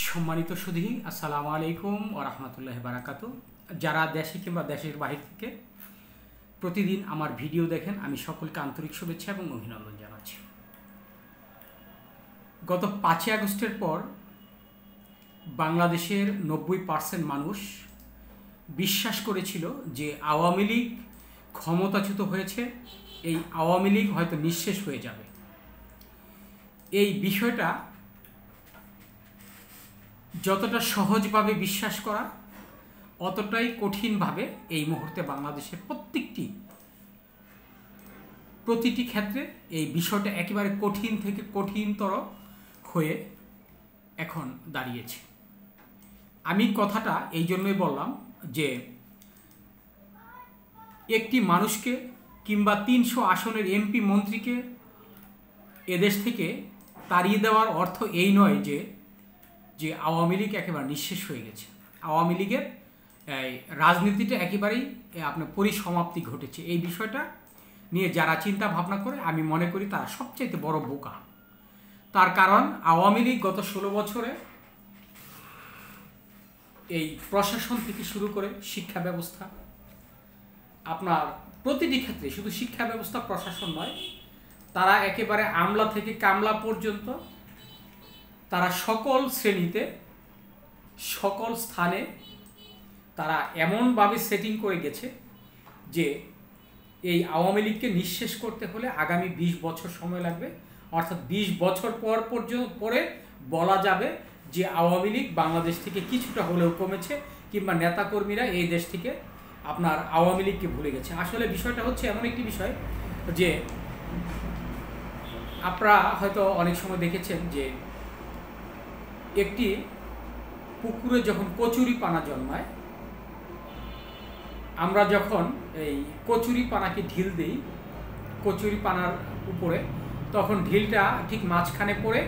সম্মানিত সুধী, আসসালামু আলাইকুম ও রহমতুল্লাহ বারাকাতু। যারা দেশে কিংবা দেশের বাহির থেকে প্রতিদিন আমার ভিডিও দেখেন, আমি সকলকে আন্তরিক শুভেচ্ছা এবং অভিনন্দন জানাচ্ছি। গত 5ই আগস্টের পর বাংলাদেশের 90% মানুষ বিশ্বাস করেছিল যে আওয়ামী লীগ ক্ষমতাচ্যুত হয়েছে, এই আওয়ামী লীগ হয়তো নিঃশেষ হয়ে যাবে। এই বিষয়টা যতটা সহজভাবে বিশ্বাস করা, অতটাই কঠিনভাবে এই মুহূর্তে বাংলাদেশের প্রতিটি ক্ষেত্রে এই বিষয়টা একেবারে কঠিন থেকে কঠিনতর হয়ে এখন দাঁড়িয়েছে। আমি কথাটা এই জন্যই বললাম যে একটি মানুষকে কিংবা 300 আসনের এমপি মন্ত্রীকে এদেশ থেকে তাড়িয়ে দেওয়ার অর্থ এই নয় যে আওয়ামী লীগ একেবারে নিঃশেষ হয়ে গেছে। আওয়ামী লীগের রাজনীতিটা একেবারেই আপনার পরিসমাপ্তি ঘটেছে। এই বিষয়টা নিয়ে যারা চিন্তা ভাবনা করে, আমি মনে করি তারা সবচেয়ে বড় বোকা। তার কারণ আওয়ামী লীগ গত 16 বছরে এই প্রশাসন থেকে শুরু করে শিক্ষা ব্যবস্থা, আপনার প্রতিটি ক্ষেত্রে, শুধু শিক্ষা ব্যবস্থা প্রশাসন নয়, তারা একেবারে আমলা থেকে কামলা পর্যন্ত তারা সকল শ্রেণীতে সকল স্থানে তারা এমনভাবে সেটিং করে গেছে যে এই আওয়ামী লীগকে নিঃশেষ করতে হলে আগামী 20 বছর সময় লাগবে। অর্থাৎ 20 বছর পরে বলা যাবে যে আওয়ামী লীগ বাংলাদেশ থেকে কিছুটা হলেও কমেছে, কিংবা নেতাকর্মীরা এই দেশ থেকে আপনার আওয়ামী লীগকে ভুলে গেছে। আসলে বিষয়টা হচ্ছে এমন একটি বিষয় যে আপনারা হয়তো অনেক সময় দেখেছেন যে একটি পুকুরে যখন কচুরি পানা জন্মায়, আমরা যখন এই কচুরি পানাকে ঢিল দিই কচুরি পানার উপরে, তখন ঢিলটা ঠিক মাঝখানে পড়ে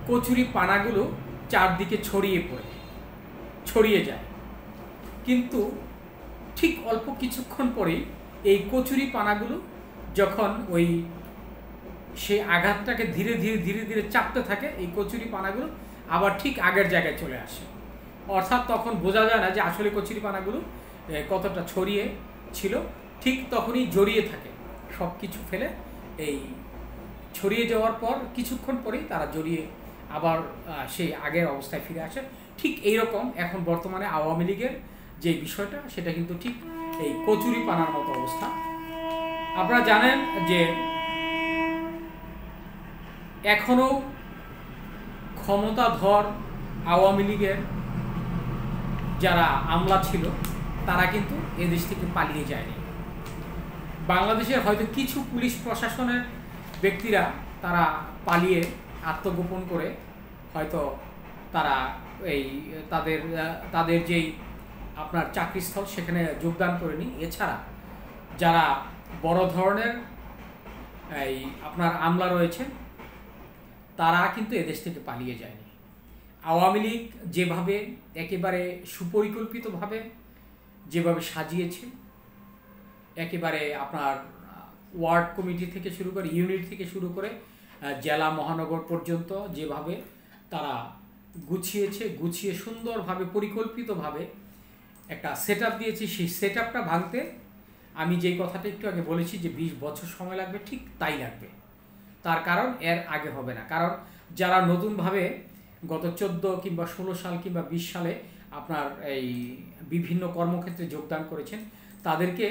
কচুরি পানাগুলো চারদিকে ছড়িয়ে যায়। কিন্তু ঠিক অল্প কিছুক্ষণ পরেই এই কচুরি পানাগুলো যখন সেই আঘাতটাকে ধীরে ধীরে চাপতে থাকে, এই কচুরি পানাগুলো আবার ঠিক আগের জায়গায় চলে আসে। অর্থাৎ তখন বোঝা যায় না যে আসলে কচুরি পানাগুলো কতটা ছড়িয়ে ছিল। ঠিক তখনই জড়িয়ে থাকে, সব কিছু ফেলে এই ছড়িয়ে যাওয়ার পর কিছুক্ষণ পরেই তারা জড়িয়ে আবার সেই আগের অবস্থায় ফিরে আসে। ঠিক এইরকম এখন বর্তমানে আওয়ামী লীগের যে বিষয়টা, সেটা কিন্তু ঠিক এই কচুরি পানার মতো অবস্থা। আপনারা জানেন যে এখনও ক্ষমতাধর আওয়ামী লীগের যারা আমলা ছিল তারা কিন্তু এদেশ থেকে পালিয়ে যায়নি। বাংলাদেশের হয়তো কিছু পুলিশ প্রশাসনের ব্যক্তিরা তারা পালিয়ে আত্মগোপন করে হয়তো তারা এই তাদের যেই আপনার চাকরিস্থল সেখানে যোগদান করেনি। এছাড়া যারা বড় ধরনের এই আপনার আমলা রয়েছে তারা কিন্তু এদেশ থেকে পালিয়ে যায়নি। আওয়ামী লীগ যেভাবে একেবারে সুপরিকল্পিতভাবে যেভাবে সাজিয়েছে, একেবারে আপনার ওয়ার্ড কমিটি থেকে শুরু করে, ইউনিট থেকে শুরু করে জেলা মহানগর পর্যন্ত যেভাবে তারা গুছিয়ে সুন্দরভাবে পরিকল্পিতভাবে একটা সেট আপ দিয়েছে, সেই সেট আপটা ভাঙতে আমি যেই কথাটা একটু আগে বলেছি যে 20 বছর সময় লাগবে, ঠিক তাই লাগবে। তার কারণ এর আগে হবে না। কারণ যারা নতুনভাবে গত 14 কিংবা 16 সাল কিংবা 20 সালে আপনার এই বিভিন্ন কর্মক্ষেত্রে যোগদান করেছেন, তাদেরকে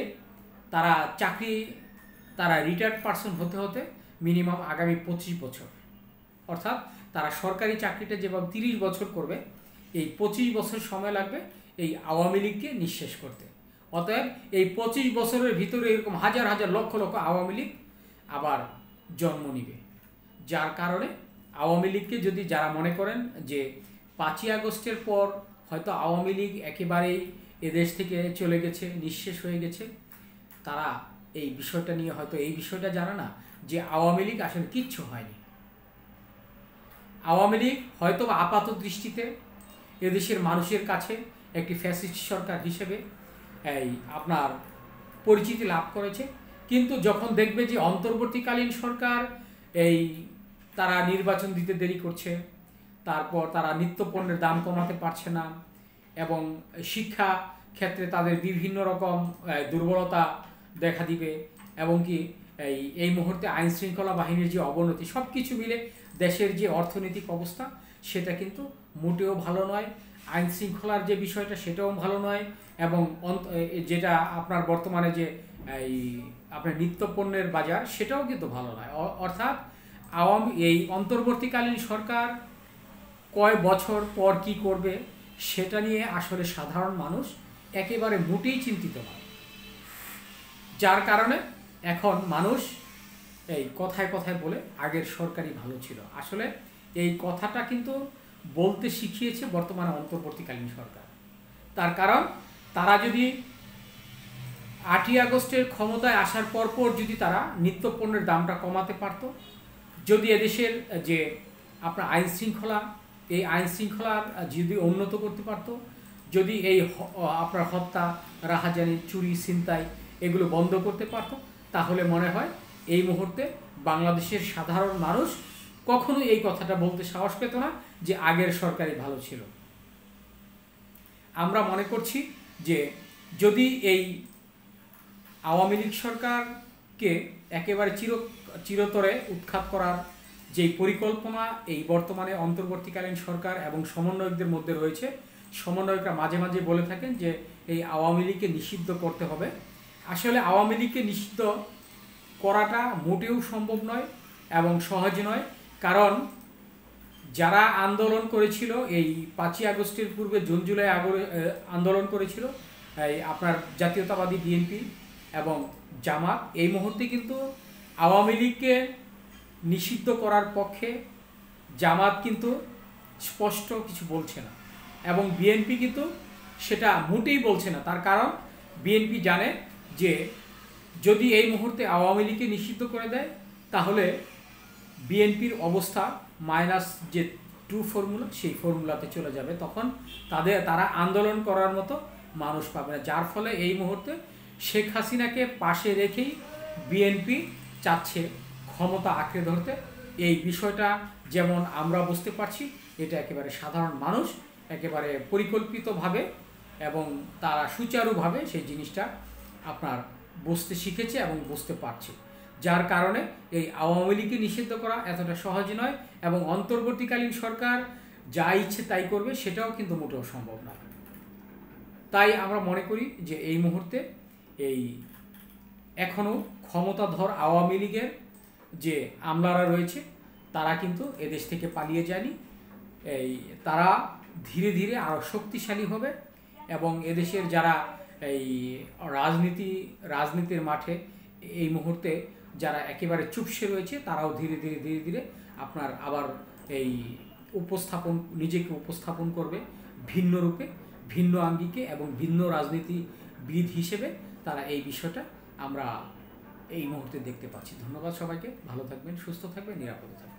তারা রিটায়ার্ড পারসন হতে মিনিমাম আগামী 25 বছর, অর্থাৎ তারা সরকারি চাকরিটা যেভাবে 30 বছর করবে, এই 25 বছর সময় লাগবে এই আওয়ামী লীগকে নিঃশেষ করতে। অতএব এই 25 বছরের ভিতরে এরকম হাজার হাজার লক্ষ লক্ষ আওয়ামী লীগ আবার জন্ম নিবে। যার কারণে আওয়ামী লীগকে যদি যারা মনে করেন যে 5ই আগস্টের পর হয়তো আওয়ামী লীগ একেবারেই এদেশ থেকে চলে গেছে, নিঃশেষ হয়ে গেছে, তারা এই বিষয়টা নিয়ে হয়তো এই বিষয়টা জানে না যে আওয়ামী লীগ আসলে কিচ্ছু হয়নি। আওয়ামী লীগ হয়তো আপাত দৃষ্টিতে এদেশের মানুষের কাছে একটি ফ্যাসিস্ট সরকার হিসেবে এই আপনার পরিচিতি লাভ করেছে, কিন্তু যখন দেখবে যে অন্তর্বর্তীকালীন সরকার তারা নির্বাচন দিতে দেরি করছে, তারপর তারা নিত্যপণ্যের দাম কমাতে পারছে না, এবং শিক্ষা ক্ষেত্রে তাদের বিভিন্ন রকম দুর্বলতা দেখা দিবে, এবং কি এই মুহূর্তে আইন শৃঙ্খলা বাহিনীর যে অবনতি, সব কিছু মিলে দেশের যে অর্থনৈতিক অবস্থা সেটা কিন্তু মোটেও ভালো নয়। আইন শৃঙ্খলার যে বিষয়টা সেটাও ভালো নয়, এবং যেটা আপনার বর্তমানে যে আপনার নিত্যপণ্যের বাজার সেটাও কিন্তু ভালো নয়। অর্থাৎ এই অন্তর্বর্তীকালীন সরকার কয় বছর পর কি করবে সেটা নিয়ে আসলে সাধারণ মানুষ একেবারে মোটেই চিন্তিত নয়, যার কারণে এখন মানুষ এই কথায় কথায় বলে আগের সরকারই ভালো ছিল। আসলে এই কথাটা কিন্তু বলতে শিখিয়েছে বর্তমানে অন্তর্বর্তীকালীন সরকার। তার কারণ তারা যদি 8ই আগস্টের ক্ষমতায় আসার পরপর যদি তারা নিত্যপণ্যের দামটা কমাতে পারত, যদি এদেশের যে আপনার আইন শৃঙ্খলা, এই আইন শৃঙ্খলার যদি উন্নত করতে পারত, যদি এই আপনার হত্যা, রাহাজানি, চুরি, ছিনতাই এগুলো বন্ধ করতে পারত, তাহলে মনে হয় এই মুহূর্তে বাংলাদেশের সাধারণ মানুষ কখনো এই কথাটা বলতে সাহস পেত না যে আগের সরকারই ভালো ছিল। আমরা মনে করছি যে যদি এই আওয়ামী লীগ সরকারকে একেবারে চিরতরে উৎখাত করার যে পরিকল্পনা এই বর্তমানে অন্তর্বর্তীকালীন সরকার এবং সমন্বয়কদের মধ্যে রয়েছে, সমন্বয়করা মাঝে মাঝে বলে থাকেন যে এই আওয়ামী লীগকে নিষিদ্ধ করতে হবে। আসলে আওয়ামী লীগকে নিষিদ্ধ করাটা মোটেও সম্ভব নয় এবং সহজ নয়, কারণ যারা আন্দোলন করেছিল এই 5ই আগস্টের পূর্বে, জুন জুলাই আন্দোলন করেছিল এই আপনার জাতীয়তাবাদী বিএনপি এবং জামাত, এই মুহূর্তে কিন্তু আওয়ামী লীগকে নিষিদ্ধ করার পক্ষে জামাত কিন্তু স্পষ্ট কিছু বলছে না, এবং বিএনপি কিন্তু সেটা মোটেই বলছে না। তার কারণ বিএনপি জানে যে যদি এই মুহূর্তে আওয়ামী লীগকে নিষিদ্ধ করে দেয় তাহলে বিএনপির অবস্থা -2 ফর্মুলা, সেই ফর্মুলাতে চলে যাবে, তখন তারা আন্দোলন করার মতো মানুষ পাবে না। যার ফলে এই মুহূর্তে শেখ হাসিনাকে পাশে রেখেই বিএনপি চাচ্ছে ক্ষমতা আঁকড়ে ধরতে। এই বিষয়টা যেমন আমরা বুঝতে পারছি, এটা একেবারে সাধারণ মানুষ একেবারে পরিকল্পিতভাবে এবং তারা সুচারুভাবে সেই জিনিসটা আপনার বুঝতে শিখেছে এবং বুঝতে পারছে, যার কারণে এই আওয়ামী লীগকে নিষিদ্ধ করা এতটা সহজ নয়, এবং অন্তর্বর্তীকালীন সরকার যা ইচ্ছে তাই করবে সেটাও কিন্তু মোটেও সম্ভব নয়। তাই আমরা মনে করি যে এই মুহূর্তে এই এখনও ক্ষমতাধর আওয়ামী লীগের যে আমলারা রয়েছে তারা কিন্তু এদেশ থেকে পালিয়ে যায়নি। তারা ধীরে ধীরে আরও শক্তিশালী হবে, এবং এদেশের যারা এই রাজনীতির মাঠে এই মুহূর্তে যারা একেবারে চুপসে রয়েছে তারাও ধীরে ধীরে আপনার আবার নিজেকে উপস্থাপন করবে ভিন্ন রূপে, ভিন্ন আঙ্গিকে এবং ভিন্ন রাজনীতিবিদ হিসেবে। তারা এই বিষয়টা আমরা এই মুহূর্তে দেখতে পাচ্ছি। ধন্যবাদ সবাইকে, ভালো থাকবেন, সুস্থ থাকবেন, নিরাপদে থাকবেন।